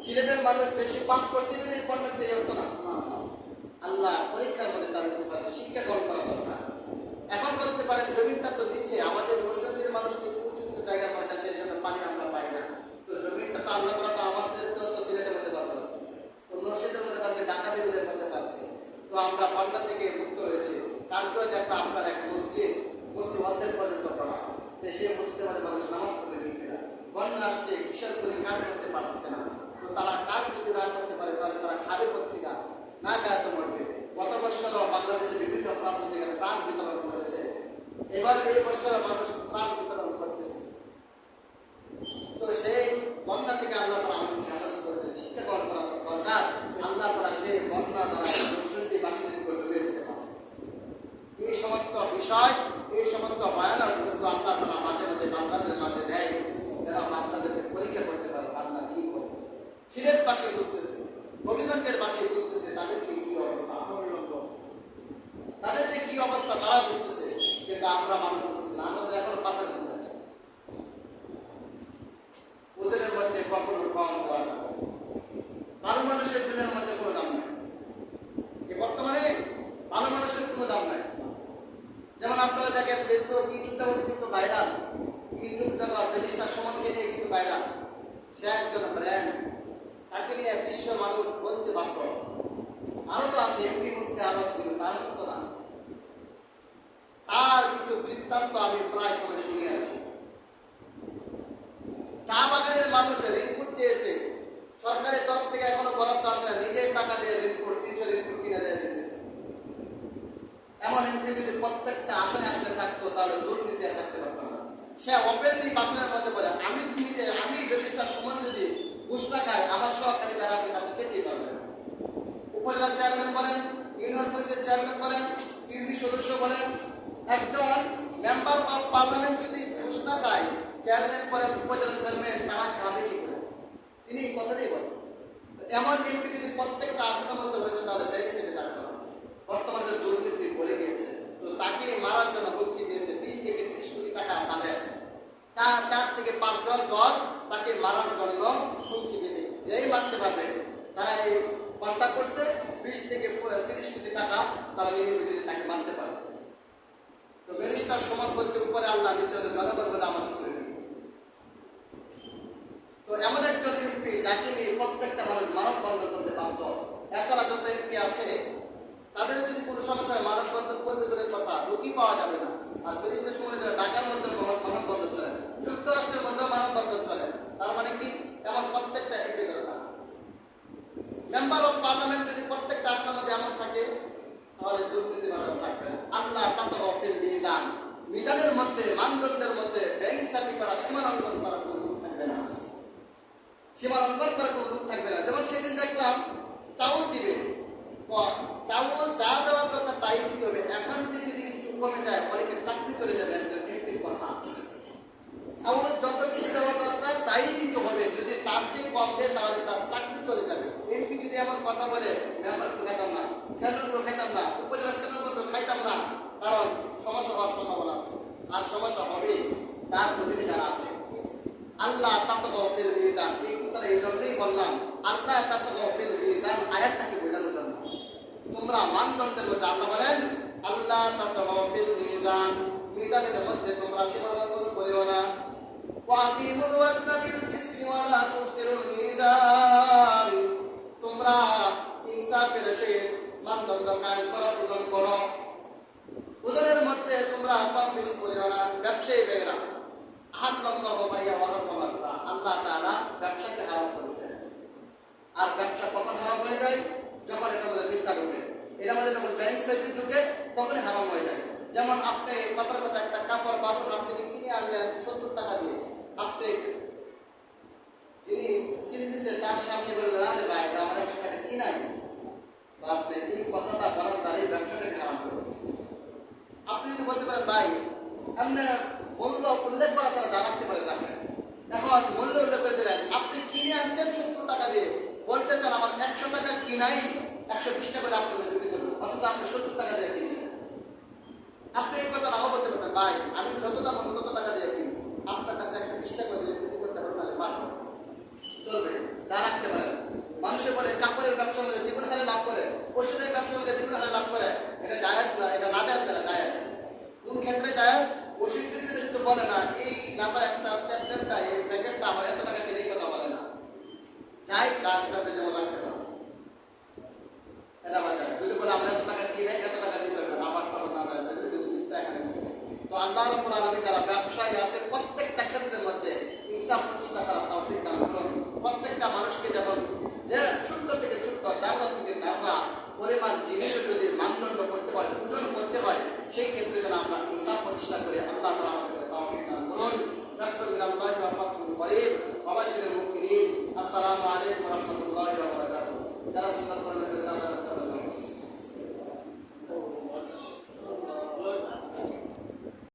সিলেটের মানুষ বেশি পাপ করছে বলে বন্যা ছেড়ে হতো না। আল্লাহ পরীক্ষার মধ্যে তাদের শিক্ষা গ্রহণ করা দরকার। এখন বলতে পারেন জমিনটা তো দিচ্ছে, আমাদের মসজিদের মানুষকে উঁচু উঁচু জায়গার মধ্যে আছে, এই জন্য পানি আমরা পাই না। তো জমিনটা তো আল্লাহ তাআলা তো আমাদেরকে তো সিলেটের মধ্যে পাবো, তো মসজিদের মধ্যে পাচ্ছে, ঢাকা বিভাগের মধ্যে পাচ্ছে। তো আমরা বন্যা থেকে মুক্ত রয়েছে। কালকেও দেখো আপনার এক মসজিদ অর্ধেক পর্যন্ত পড়া, সেই মসজিদের মধ্যে মানুষ নামাজ পড়ে দিবে না। বন্যা আসছে, কিশোর করে কাজ করতে পারতেছে না। তো তারা কাজ যদি না করতে পারে তাহলে তারা খাবে পত্রিকা না খায় তো মরবে। গত বছরও বাংলাদেশে বিভিন্ন প্রান্ত থেকে ত্রাণ বিতরণ করেছে, এবার এই বছর মানুষ ত্রাণ বিতরণ করতেছে। তো সেই বন্যা থেকে আল্লাহ তাআলা আমাদেরকে হেফাজত করেছে, শিক্ষা গ্রহণ করা দরকার। আল্লাহ তাআলা সেই বন্যা দ্বারা মুসলিমবাসীদের উপর ডুবিয়ে দিতে পারে। এই সমস্ত বিষয়, এই সমস্ত ভয়ানক বস্তু আল্লাহ তাআলা মাঝে মাঝে বান্দাদের মাঝে দেয়, যারা বাচ্চাদেরকে পরীক্ষা করতে পারে বান্দা কি করে। সিলেটবাসী বুঝতেছে, হবিগঞ্জের বাসী বুঝতেছে তাদেরকে কি অবস্থা, তাদের যে কি অবস্থা তারা বুঝতেছে, কিন্তু আমরা মানুষ বুঝতেছি না। আমরা এখন পাতার মধ্যে আছি। ওদের মধ্যে কখনো কম দেওয়া যাবে, ভালো মানুষের দিনের মধ্যে কোনো দাম নাই। বর্তমানে ভালো মানুষের কোনো দাম নাই। যেমন আপনারা দেখেন ফেসবুক, ইউটিউবটা কিন্তু ভাইরাল, ইউটিউব জগৎ ব্যারিস্টার সুমনকে নিয়ে কিন্তু ভাইরাল। সে একজন ব্র্যান্ড, তাকে নিয়ে বিশ্ব মানুষ বলতে বাধ্য। আরো তো আছে এমপি মধ্যে আরো ছিল, তার মতো না। তার কিছু বৃত্তান্ত আমি প্রায় সময় শুনে আসি। চা বাগানের মানুষ রিপোর্ট চেয়েছে, সরকারের তরফ থেকে এখনো বরাদ্দ আসে না, নিজের টাকা দিয়ে রিপোর্ট 300 রিপোর্ট কিনে দেওয়া দিয়েছে। এমন এমপি যদি প্রত্যেকটা আসনে আসলে থাকতো তাহলে দুর্নীতি আর থাকতে পারতো না। সে ওপেনলি ভাষণের মধ্যে বলে, আমি ব্যারিস্টার সুমন যদি ঘুষ না খাই, আমার সহকারী যারা আছে তারা খেতেই পারবে না। উপজেলা চেয়ারম্যান বলেন, ইউনিয়ন পরিষদ চেয়ারম্যান বলেন, ইউপি সদস্য বলেন, একজন মেম্বার অফ পার্লামেন্ট যদি ঘুষ না খায়, চেয়ারম্যান বলেন, উপজেলা চেয়ারম্যান, তারা খাবে কি করে? তিনি এই কথাটাই বলেন। এমন এমপি যদি প্রত্যেকটা আসনের মধ্যে হয়েছে তাহলে ব্যাংক সেটে থাকবে না। বর্তমানে যে দুর্নীতি বলে গিয়েছে, তো তাকে মারার জন্য হুমকি দিয়েছে 20 থেকে 30 কোটি টাকা বাজেট, তার 4 থেকে 5 জন দল তাকে মারার জন্য হুমকি দিয়েছে। যেই মারতে পারবে তারা এই কন্ট্যাক্ট করছে, 20 থেকে 30 কোটি টাকা তারা নিয়ে যদি তাকে মারতে পারে। তো ব্যারিস্টার সমান করতে উপরে আল্লাহ, নিচে জনগণ বলে আমার করে দিবে। তো এমন একজন এমপি যাকে নিয়ে প্রত্যেকটা মানুষ মানববন্ধন করতে বাধ্য। এছাড়া যত এমপি আছে তাদের যদি কোনো সমস্যায় মানববন্ধন করবে দূরের কথা, রুগী পাওয়া যাবে না। আর ব্যারিস্টার সময় ঢাকার মধ্যে মানববন্ধন চলে, যুক্তরাষ্ট্রের মধ্যেও মানববন্ধন চলে। তার মানে কি, এমন প্রত্যেকটা এমপি দরকার। মেম্বার অফ পার্লামেন্ট যদি প্রত্যেকটা আসনের মধ্যে এমন থাকে তাহলে দুর্নীতি মানব থাকবে না। আল্লাহ তাআলা ফিল মিজান, মিজানের মধ্যে, মানদণ্ডের মধ্যে বেইনসাফি করা, সীমা লঙ্ঘন করা কোনো রূপ থাকবে না। সীমা লঙ্ঘন করা কোনো রূপ থাকবে না। যেমন সেদিন দেখলাম চাউল দিবে, চাউল যা দেওয়ার দরকার তাই দিতে হবে। এখন যদি কিছু কমে যায় অনেকে চাকরি চলে যাবে, একজন এমপির কথা। চাউল যত কিছু দেওয়া দরকার তাই দিতে হবে, যদি তার চেয়ে কম দেয় তাহলে তার চাকরি চলে যাবে। এমপি যদি এমন কথা বলে, মেম্বারকে খাইতাম না, সেন্ট্রালকে খাইতাম না, উপজেলা সেন্ট্রালকে খাইতাম না, কারণ সমস্যা হওয়ার সম্ভাবনা আছে। আর সমস্যা হবে তার অধীনে যারা আছে। আল্লাহ তাআলা ফিল মিজান, এই কথাটা এই জন্যই বললাম, আল্লাহ তাআলা ফিল মিজান আয়াতটাকে বোঝানোর জন্য। তোমরা মানদণ্ডের মধ্যে, আল্লাহ বলেন আল্লাহ তাআলা ফিল মিজান, মিজানের মধ্যে তোমরা সীমা লঙ্ঘন করিও না। ওয়াকিমুল ওয়াজনা বিল কিসতি ওয়া লা তুসিরুল মিজান, তোমরা ইনসাফের সহিত মানদণ্ড কায়েম করা, ওজন করো। ওজনের মধ্যে তোমরা কম বেশি করিও না। ব্যবসায়ী ভাইরা, আল্লাহ তাআলা ব্যবসাকে হারাম করেছেন। আর ব্যবসা কখন হারাম হয়ে যায়? যখন এটার মধ্যে মিথ্যা ঢুকে, এটার মধ্যে যখন ব্যাংক সেভিং ঢুকে তখনই হারাম হয়ে যায়। যেমন আপনি কথার কথা একটা কাপড় বাবুর আপনি কিনে আনলেন 70 টাকা দিয়ে, আপনি যিনি কিনতেছে তার সামনে বললেন, আরে ভাই আমার 100 টাকা কিনাই, বা আপনি এই কথাটা বলার দ্বারাই ব্যবসাটাকে হারাম করবেন। আপনি যদি বলতে পারেন ভাই আপনি মূল্য উল্লেখ করা ছাড়া যা রাখতে পারেন রাখেন, এখন মূল্য উল্লেখ করে দিলেন, আপনি কিনে আনছেন 70 টাকা দিয়ে, বলতেছেন আমার 100 টাকার কিনাই 120 টাকা করে আপনাদের বিক্রি করবো, অথচ আপনি 70 টাকা দিয়ে কিনছেন। আপনি এই কথা নাও বলতে পারেন, ভাই আমি যত দাম তত টাকা দিয়ে কিনি, আপনার কাছে 120 টাকা দিয়ে বিক্রি করতে পারেন, তাহলে পারবেন, চলবে, যা রাখতে পারেন। যাই ডাক্তারদের যেমন রাখতে পারো এটা বাজার যদি বলে আমরা এত টাকা কিনে এত টাকা দিতে হবে আবার তখন না যায় যদি মিথ্যা এখানে তো আল্লাহ রাব্বুল আলামিন যারা ব্যবসায়ী আছে প্রত্যেকটা ক্ষেত্রের মধ্যে ইনসাফ প্রতিষ্ঠা করার তৌফিক দান করুন। প্রত্যেকটা মানুষকে যেমন যে ছোট্ট থেকে ছোট্ট জাররা থেকে জাররা পরিমাণ জিনিসও যদি মানদণ্ড করতে হয় ওজন করতে হয় সেই ক্ষেত্রে যেন আমরা ইনসাফ প্রতিষ্ঠা করে আল্লাহ তাআলা